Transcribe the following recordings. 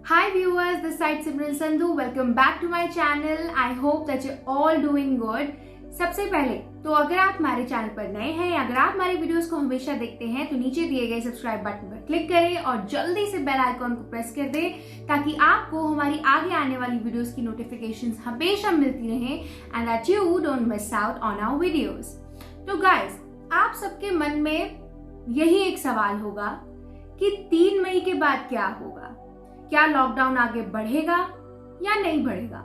Hi viewers, this side Simran Sandhu. Welcome back to my channel. I hope that you're all doing good. सबसे पहले तो अगर आप हमारे चैनल पर नए हैं या अगर आप हमारे वीडियोस को हमेशा देखते हैं तो नीचे दिए गए सब्सक्राइब बटन पर क्लिक करें और जल्दी से बेल आइकॉन को प्रेस कर दें ताकि आपको हमारी आगे आने वाली वीडियोस की नोटिफिकेशंस हमेशा मिलती रहें and that you don't miss out on our videos. तो गाइस, आप सबके मन में यही एक सवाल होगा कि 3 मई के बाद क्या होगा? क्या लॉकडाउन आगे बढ़ेगा या नहीं बढ़ेगा?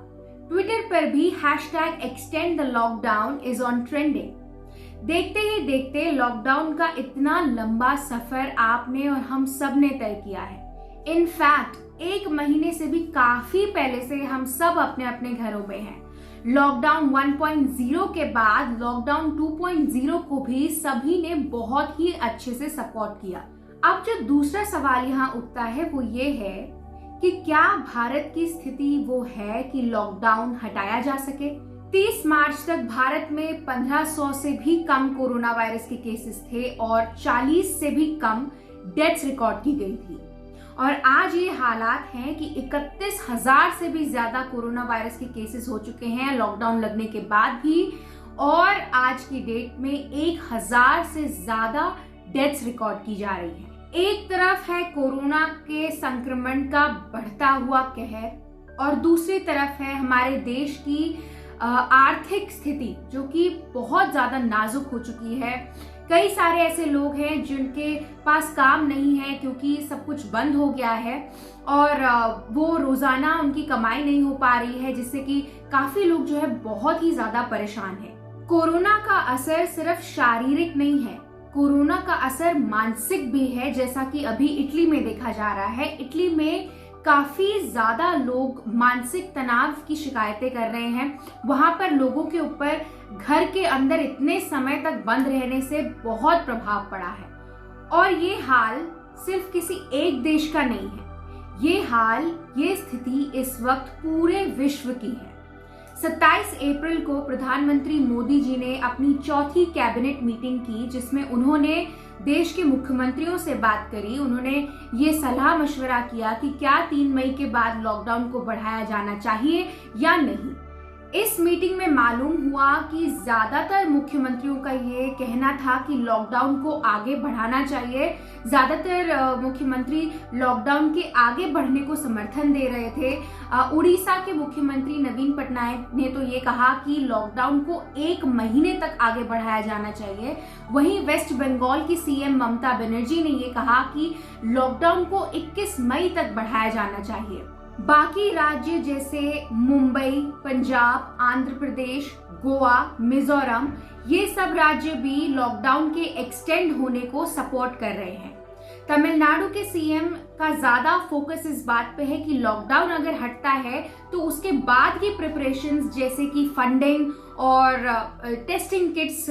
ट्विटर पर भी #extend the lockdown is on trending। देखते ही देखते लॉकडाउन का इतना लंबा सफर आपने और हम सब ने तय किया है। इनफैक्ट 1 महीने से भी काफी पहले से हम सब अपने अपने घरों में हैं। लॉकडाउन 1.0 के बाद लॉकडाउन 2.0 को भी सभी ने बहुत ही अच्छे से सपोर्ट किया। अब जो दूसरा सवाल यहाँ उठता है वो ये है कि क्या भारत की स्थिति वो है कि लॉकडाउन हटाया जा सके? 30 मार्च तक भारत में 1500 से भी कम कोरोना वायरस के केसेस थे और 40 से भी कम डेथ्स रिकॉर्ड की गई थी। और आज ये हालात हैं कि 31,000 से भी ज्यादा कोरोना वायरस के केसेस हो चुके हैं लॉकडाउन लगने के बाद भी, और आज की डेट में 1000 से ज्यादा डेथ्स रिकॉर्ड की जा रही है। एक तरफ है कोरोना के संक्रमण का बढ़ता हुआ कहर और दूसरी तरफ है हमारे देश की आर्थिक स्थिति जो कि बहुत ज्यादा नाजुक हो चुकी है। कई सारे ऐसे लोग हैं जिनके पास काम नहीं है क्योंकि सब कुछ बंद हो गया है और वो रोजाना उनकी कमाई नहीं हो पा रही है, जिससे कि काफी लोग जो है बहुत ही ज्यादा परेशान है। कोरोना का असर सिर्फ शारीरिक नहीं है, कोरोना का असर मानसिक भी है, जैसा कि अभी इटली में देखा जा रहा है। इटली में काफी ज्यादा लोग मानसिक तनाव की शिकायतें कर रहे हैं। वहां पर लोगों के ऊपर घर के अंदर इतने समय तक बंद रहने से बहुत प्रभाव पड़ा है। और ये हाल सिर्फ किसी एक देश का नहीं है, ये स्थिति इस वक्त पूरे विश्व की है। 27 अप्रैल को प्रधानमंत्री मोदी जी ने अपनी चौथी कैबिनेट मीटिंग की, जिसमें उन्होंने देश के मुख्यमंत्रियों से बात करी। उन्होंने ये सलाह मशवरा किया कि क्या 3 मई के बाद लॉकडाउन को बढ़ाया जाना चाहिए या नहीं। इस मीटिंग में मालूम हुआ कि ज्यादातर मुख्यमंत्रियों का ये कहना था कि लॉकडाउन को आगे बढ़ाना चाहिए। ज्यादातर मुख्यमंत्री लॉकडाउन के आगे बढ़ने को समर्थन दे रहे थे। उड़ीसा के मुख्यमंत्री नवीन पटनायक ने तो ये कहा कि लॉकडाउन को 1 महीने तक आगे बढ़ाया जाना चाहिए। वहीं वेस्ट बंगाल की सीएम ममता बनर्जी ने ये कहा कि लॉकडाउन को 21 मई तक बढ़ाया जाना चाहिए। बाकी राज्य जैसे मुंबई, पंजाब, आंध्र प्रदेश, गोवा, मिजोरम, ये सब राज्य भी लॉकडाउन के एक्सटेंड होने को सपोर्ट कर रहे हैं। तमिलनाडु के सीएम का ज्यादा फोकस इस बात पे है कि लॉकडाउन अगर हटता है तो उसके बाद की प्रिपरेशंस जैसे कि फंडिंग और टेस्टिंग किट्स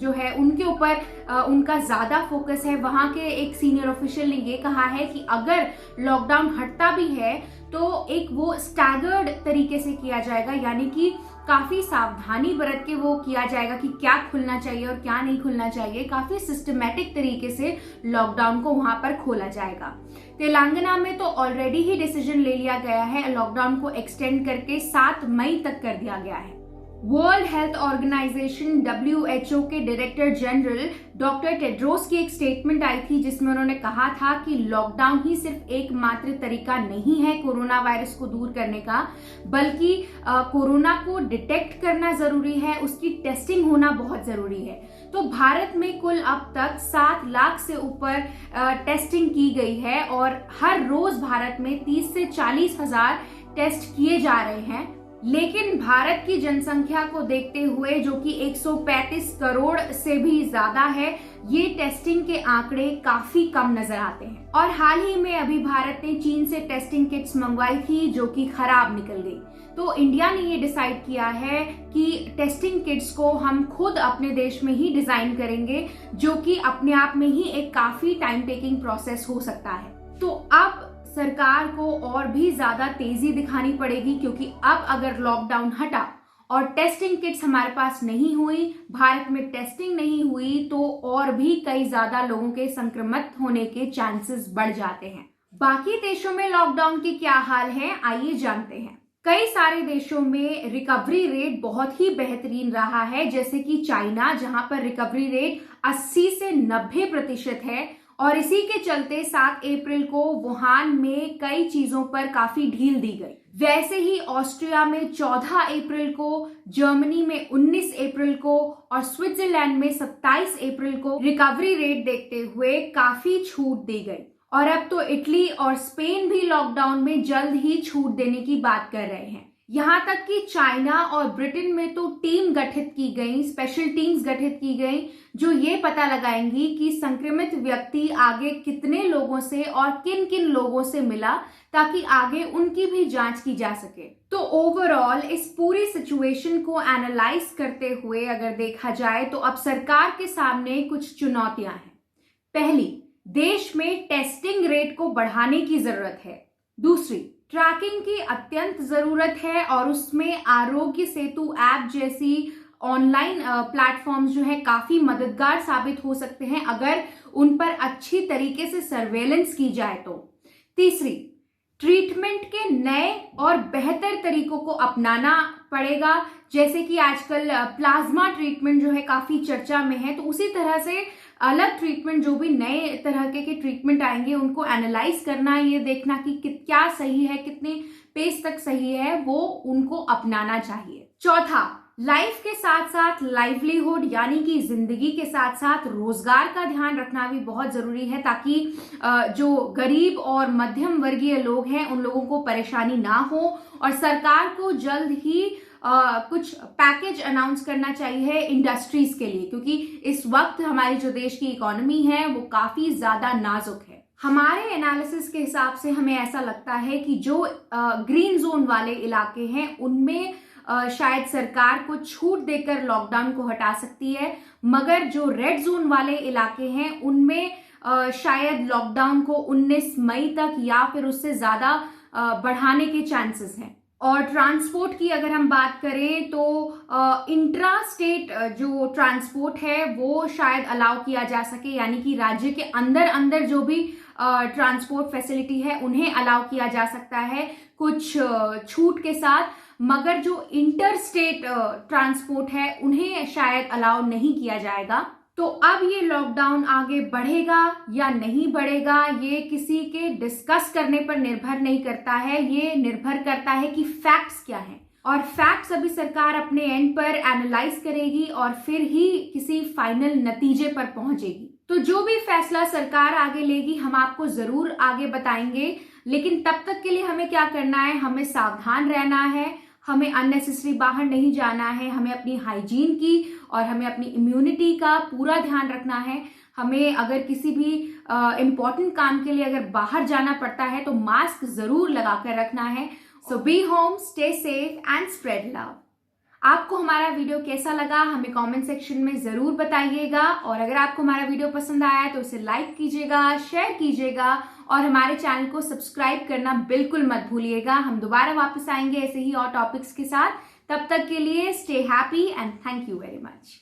जो है उनके ऊपर उनका ज्यादा फोकस है। वहां के एक सीनियर ऑफिशियल ने ये कहा है कि अगर लॉकडाउन हटता भी है तो एक वो स्टैगर्ड तरीके से किया जाएगा, यानी कि काफी सावधानी बरत के वो किया जाएगा कि क्या खुलना चाहिए और क्या नहीं खुलना चाहिए। काफी सिस्टमैटिक तरीके से लॉकडाउन को वहां पर खोला जाएगा। तेलंगाना में तो ऑलरेडी ही डिसीजन ले लिया गया है, लॉकडाउन को एक्सटेंड करके 7 मई तक कर दिया गया है। वर्ल्ड हेल्थ ऑर्गेनाइजेशन WHO के डायरेक्टर जनरल डॉक्टर टेड्रोस की एक स्टेटमेंट आई थी जिसमें उन्होंने कहा था कि लॉकडाउन ही सिर्फ एकमात्र तरीका नहीं है कोरोना वायरस को दूर करने का, बल्कि कोरोना को डिटेक्ट करना जरूरी है, उसकी टेस्टिंग होना बहुत जरूरी है। तो भारत में कुल अब तक 7 लाख से ऊपर टेस्टिंग की गई है और हर रोज भारत में 30 से 40 हजार टेस्ट किए जा रहे हैं। लेकिन भारत की जनसंख्या को देखते हुए, जो कि 135 करोड़ से भी ज्यादा है, ये टेस्टिंग के आंकड़े काफी कम नजर आते हैं। और हाल ही में अभी भारत ने चीन से टेस्टिंग किट्स मंगवाई थी जो कि खराब निकल गई। तो इंडिया ने ये डिसाइड किया है कि टेस्टिंग किट्स को हम खुद अपने देश में ही डिजाइन करेंगे, जो कि अपने आप में ही एक काफी टाइम टेकिंग प्रोसेस हो सकता है। तो अब सरकार को और भी ज्यादा तेजी दिखानी पड़ेगी, क्योंकि अब अगर लॉकडाउन हटा और टेस्टिंग किट्स हमारे पास नहीं हुई, भारत में टेस्टिंग नहीं हुई, तो और भी कई ज्यादा लोगों के संक्रमित होने के चांसेस बढ़ जाते हैं। बाकी देशों में लॉकडाउन के क्या हाल है, आइए जानते हैं। कई सारे देशों में रिकवरी रेट बहुत ही बेहतरीन रहा है, जैसे कि चाइना, जहां पर रिकवरी रेट 80 से 90% है। और इसी के चलते 7 अप्रैल को वुहान में कई चीजों पर काफी ढील दी गई। वैसे ही ऑस्ट्रिया में 14 अप्रैल को, जर्मनी में 19 अप्रैल को और स्विट्जरलैंड में 27 अप्रैल को रिकवरी रेट देखते हुए काफी छूट दी गई। और अब तो इटली और स्पेन भी लॉकडाउन में जल्द ही छूट देने की बात कर रहे हैं। यहाँ तक कि चाइना और ब्रिटेन में तो टीम गठित की गई, स्पेशल टीम्स गठित की गई, जो ये पता लगाएंगी कि संक्रमित व्यक्ति आगे कितने लोगों से और किन किन लोगों से मिला, ताकि आगे उनकी भी जांच की जा सके। तो ओवरऑल इस पूरी सिचुएशन को एनालाइज करते हुए अगर देखा जाए तो अब सरकार के सामने कुछ चुनौतियां हैं। पहली, देश में टेस्टिंग रेट को बढ़ाने की जरूरत है। दूसरी, ट्रैकिंग की अत्यंत जरूरत है और उसमें आरोग्य सेतु ऐप जैसी ऑनलाइन प्लेटफॉर्म्स जो है काफी मददगार साबित हो सकते हैं अगर उन पर अच्छी तरीके से सर्वेलेंस की जाए तो। तीसरी, ट्रीटमेंट के नए और बेहतर तरीकों को अपनाना पड़ेगा, जैसे कि आजकल प्लाज्मा ट्रीटमेंट जो है काफी चर्चा में है, तो उसी तरह से अलग ट्रीटमेंट, जो भी नए तरह के ट्रीटमेंट आएंगे उनको एनालाइज करना, ये देखना कि क्या सही है, कितने पेस तक सही है, वो उनको अपनाना चाहिए। चौथा, लाइफ के साथ साथ लाइवलीहुड यानी कि जिंदगी के साथ साथ रोजगार का ध्यान रखना भी बहुत जरूरी है, ताकि जो गरीब और मध्यम वर्गीय लोग हैं उन लोगों को परेशानी ना हो। और सरकार को जल्द ही कुछ पैकेज अनाउंस करना चाहिए इंडस्ट्रीज के लिए, क्योंकि इस वक्त हमारी जो देश की इकोनॉमी है वो काफी ज्यादा नाजुक है। हमारे एनालिसिस के हिसाब से हमें ऐसा लगता है कि जो ग्रीन जोन वाले इलाके हैं उनमें शायद सरकार को छूट देकर लॉकडाउन को हटा सकती है, मगर जो रेड जोन वाले इलाके हैं उनमें शायद लॉकडाउन को 19 मई तक या फिर उससे ज्यादा बढ़ाने के चांसेस हैं। और ट्रांसपोर्ट की अगर हम बात करें तो इंट्रा स्टेट जो ट्रांसपोर्ट है वो शायद अलाउ किया जा सके, यानी कि राज्य के अंदर अंदर जो भी ट्रांसपोर्ट फैसिलिटी है उन्हें अलाउ किया जा सकता है कुछ छूट के साथ, मगर जो इंटर स्टेट ट्रांसपोर्ट है उन्हें शायद अलाउ नहीं किया जाएगा। तो अब ये लॉकडाउन आगे बढ़ेगा या नहीं बढ़ेगा, ये किसी के डिस्कस करने पर निर्भर नहीं करता है, ये निर्भर करता है कि फैक्ट्स क्या हैं। और फैक्ट्स अभी सरकार अपने एंड पर एनालाइज करेगी और फिर ही किसी फाइनल नतीजे पर पहुंचेगी। तो जो भी फैसला सरकार आगे लेगी हम आपको जरूर आगे बताएंगे, लेकिन तब तक के लिए हमें क्या करना है, हमें सावधान रहना है, हमें अननेसेसरी बाहर नहीं जाना है, हमें अपनी हाइजीन की और हमें अपनी इम्यूनिटी का पूरा ध्यान रखना है। हमें अगर किसी भी इम्पोर्टेंट काम के लिए अगर बाहर जाना पड़ता है तो मास्क जरूर लगाकर रखना है। So be home, stay safe and spread love. आपको हमारा वीडियो कैसा लगा हमें कमेंट सेक्शन में जरूर बताइएगा, और अगर आपको हमारा वीडियो पसंद आया तो इसे लाइक कीजिएगा, शेयर कीजिएगा और हमारे चैनल को सब्सक्राइब करना बिल्कुल मत भूलिएगा। हम दोबारा वापस आएंगे ऐसे ही और टॉपिक्स के साथ। तब तक के लिए stay happy and thank you very much.